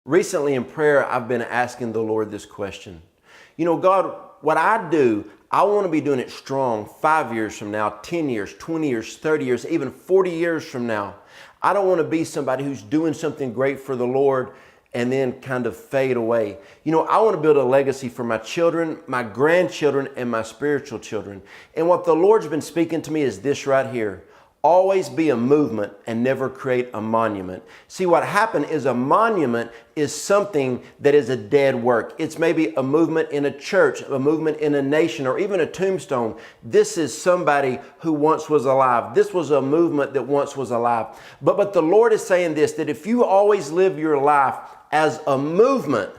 Recently in prayer, I've been asking the Lord this question. God, what I do, I want to be doing it strong 5 years from now, 10 years, 20 years, 30 years, even 40 years from now. I don't want to be somebody who's doing something great for the Lord and then kind of fade away. I want to build a legacy for my children, my grandchildren, and my spiritual children. And what the Lord's been speaking to me is this right here. Always be a movement and never create a monument. See, what happened is a monument is something that is a dead work. It's maybe a movement in a church, a movement in a nation, or even a tombstone. This is somebody who once was alive. This was a movement that once was alive. But the Lord is saying this, that if you always live your life as a movement,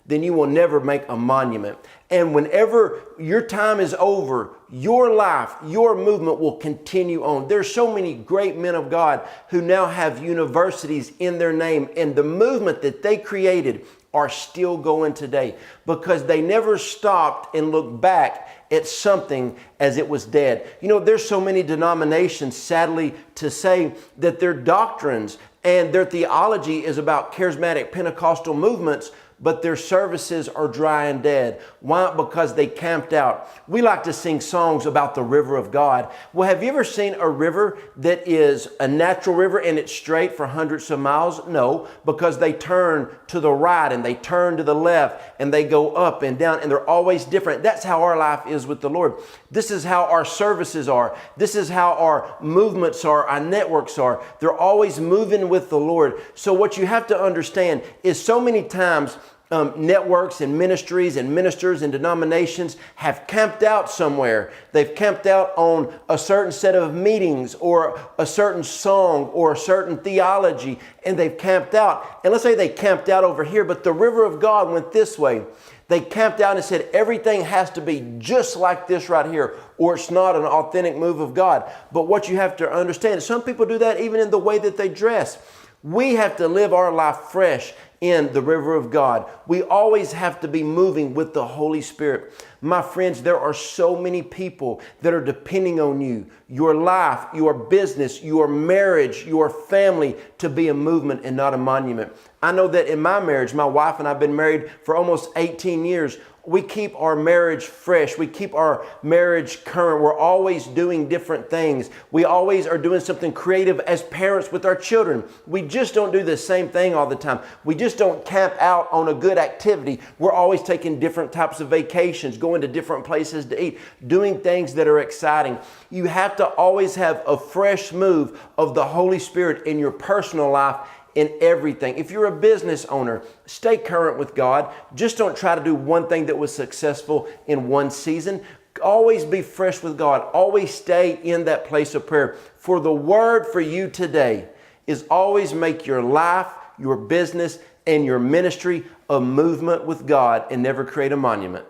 then you will never make a monument. And whenever your time is over, your life, your movement will continue on. There's so many great men of God who now have universities in their name, and the movement that they created are still going today because they never stopped and looked back at something as it was dead. There's so many denominations, sadly, to say that their doctrines and their theology is about charismatic Pentecostal movements, but their services are dry and dead. Why? Because they camped out. We like to sing songs about the river of God. Well, have you ever seen a river that is a natural river and it's straight for hundreds of miles? No, because they turn to the right and they turn to the left and they go up and down, and they're always different. That's how our life is with the Lord. This is how our services are. This is how our movements are, our networks are. They're always moving with the Lord. So what you have to understand is so many times networks and ministries and ministers and denominations have camped out somewhere. They've camped out on a certain set of meetings or a certain song or a certain theology, and they've camped out. And let's say they camped out over here, but the river of God went this way. They camped out and said everything has to be just like this right here, or it's not an authentic move of God. But what you have to understand is some people do that even in the way that they dress. We have to live our life fresh in the river of God. We always have to be moving with the Holy Spirit. My friends, there are so many people that are depending on you, your life, your business, your marriage, your family to be a movement and not a monument. I know that in my marriage, my wife and I have been married for almost 18 years. We keep our marriage fresh. We keep our marriage current. We're always doing different things. We always are doing something creative as parents with our children. We just don't do the same thing all the time. We just don't camp out on a good activity. We're always taking different types of vacations, going to different places to eat, doing things that are exciting. You have to always have a fresh move of the Holy Spirit in your personal life, in everything. If you're a business owner, stay current with God. Just don't try to do one thing that was successful in one season. Always be fresh with God. Always stay in that place of prayer. For the word for you today is always make your life, your business, and your ministry a movement with God and never create a monument.